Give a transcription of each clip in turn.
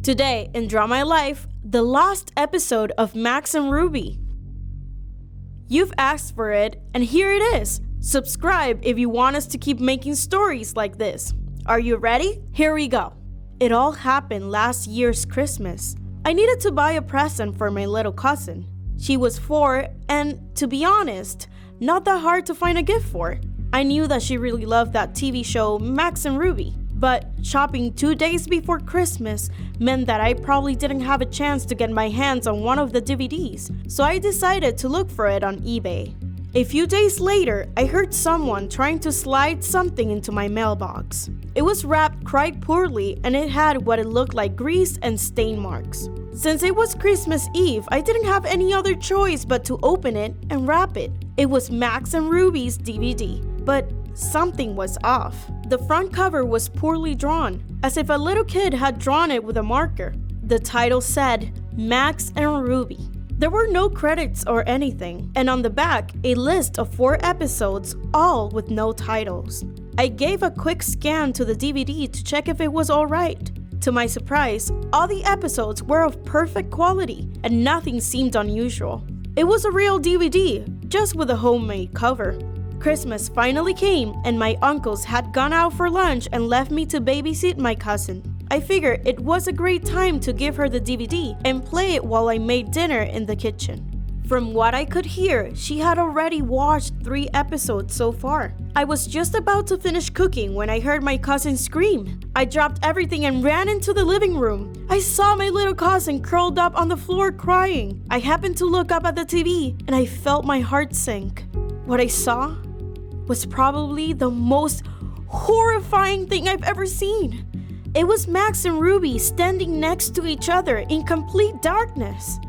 Today in Draw My Life, the last episode of Max and Ruby. You've asked for it, and here it is. Subscribe if you want us to keep making stories like this. Are you ready? Here we go. It all happened last year's Christmas. I needed to buy a present for my little cousin. She was 4, and to be honest, not that hard to find a gift for. I knew that she really loved that TV show Max and Ruby. But shopping 2 days before Christmas meant that I probably didn't have a chance to get my hands on one of the DVDs, so I decided to look for it on eBay. A few days later, I heard someone trying to slide something into my mailbox. It was wrapped quite poorly and it had what it looked like grease and stain marks. Since it was Christmas Eve, I didn't have any other choice but to open it and wrap it. It was Max and Ruby's DVD, but something was off. The front cover was poorly drawn, as if a little kid had drawn it with a marker. The title said, Max and Ruby. There were no credits or anything, and on the back, a list of 4 episodes, all with no titles. I gave a quick scan to the DVD to check if it was alright. To my surprise, all the episodes were of perfect quality, and nothing seemed unusual. It was a real DVD, just with a homemade cover. Christmas finally came, and my uncles had gone out for lunch and left me to babysit my cousin. I figured it was a great time to give her the DVD and play it while I made dinner in the kitchen. From what I could hear, she had already watched 3 episodes so far. I was just about to finish cooking when I heard my cousin scream. I dropped everything and ran into the living room. I saw my little cousin curled up on the floor crying. I happened to look up at the TV and I felt my heart sink. What I saw was probably the most horrifying thing I've ever seen. It was Max and Ruby standing next to each other in complete darkness.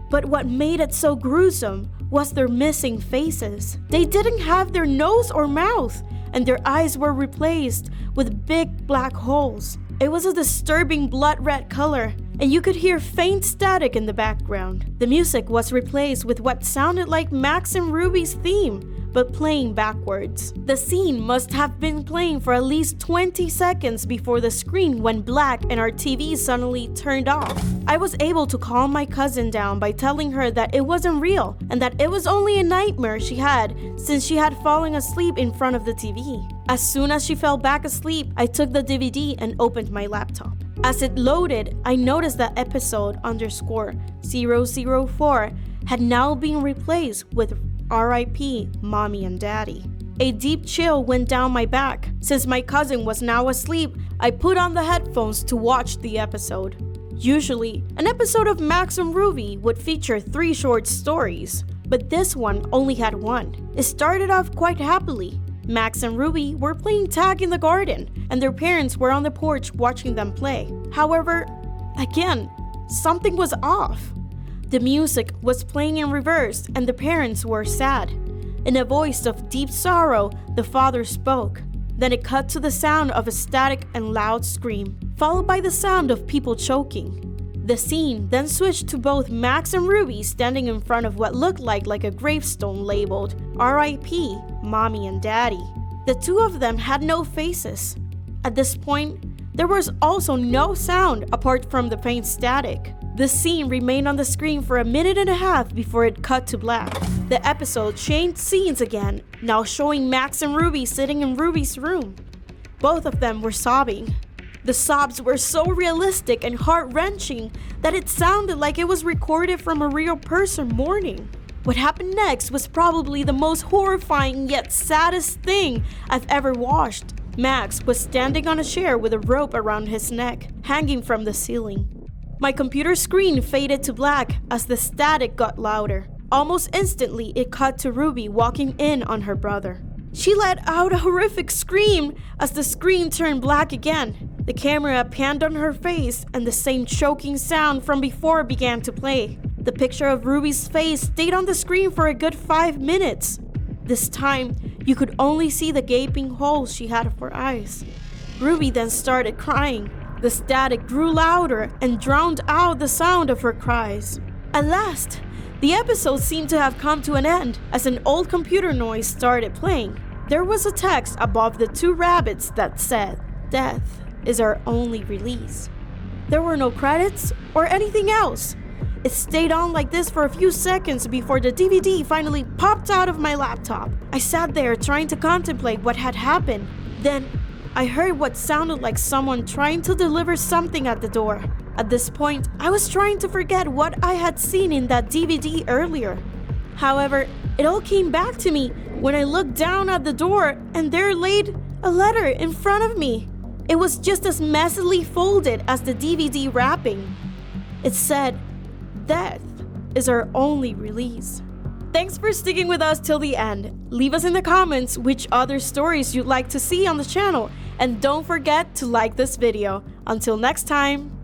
But what made it so gruesome was their missing faces. They didn't have their nose or mouth, and their eyes were replaced with big black holes. It was a disturbing blood red color, and you could hear faint static in the background. The music was replaced with what sounded like Max and Ruby's theme, but playing backwards. The scene must have been playing for at least 20 seconds before the screen went black and our TV suddenly turned off. I was able to calm my cousin down by telling her that it wasn't real and that it was only a nightmare she had since she had fallen asleep in front of the TV. As soon as she fell back asleep, I took the DVD and opened my laptop. As it loaded, I noticed that episode _004 had now been replaced with R.I.P. Mommy and Daddy. A deep chill went down my back. Since my cousin was now asleep, I put on the headphones to watch the episode. Usually, an episode of Max and Ruby would feature 3 short stories, but this one only had 1. It started off quite happily. Max and Ruby were playing tag in the garden, and their parents were on the porch watching them play. However, again, something was off. The music was playing in reverse and the parents were sad. In a voice of deep sorrow, the father spoke. Then it cut to the sound of a static and loud scream, followed by the sound of people choking. The scene then switched to both Max and Ruby standing in front of what looked like a gravestone labeled R.I.P. Mommy and Daddy. The 2 of them had no faces. At this point, there was also no sound apart from the faint static. The scene remained on the screen for 1.5 minutes before it cut to black. The episode changed scenes again, now showing Max and Ruby sitting in Ruby's room. Both of them were sobbing. The sobs were so realistic and heart-wrenching that it sounded like it was recorded from a real person mourning. What happened next was probably the most horrifying yet saddest thing I've ever watched. Max was standing on a chair with a rope around his neck, hanging from the ceiling. My computer screen faded to black as the static got louder. Almost instantly, it cut to Ruby walking in on her brother. She let out a horrific scream as the screen turned black again. The camera panned on her face and the same choking sound from before began to play. The picture of Ruby's face stayed on the screen for a good 5 minutes. This time, you could only see the gaping holes she had for eyes. Ruby then started crying. The static grew louder and drowned out the sound of her cries. At last, the episode seemed to have come to an end as an old computer noise started playing. There was a text above the 2 rabbits that said, "Death is our only release." There were no credits or anything else. It stayed on like this for a few seconds before the DVD finally popped out of my laptop. I sat there trying to contemplate what had happened. Then, I heard what sounded like someone trying to deliver something at the door. At this point, I was trying to forget what I had seen in that DVD earlier. However, it all came back to me when I looked down at the door and there laid a letter in front of me. It was just as messily folded as the DVD wrapping. It said, "Death is our only release." Thanks for sticking with us till the end. Leave us in the comments which other stories you'd like to see on the channel, and don't forget to like this video. Until next time.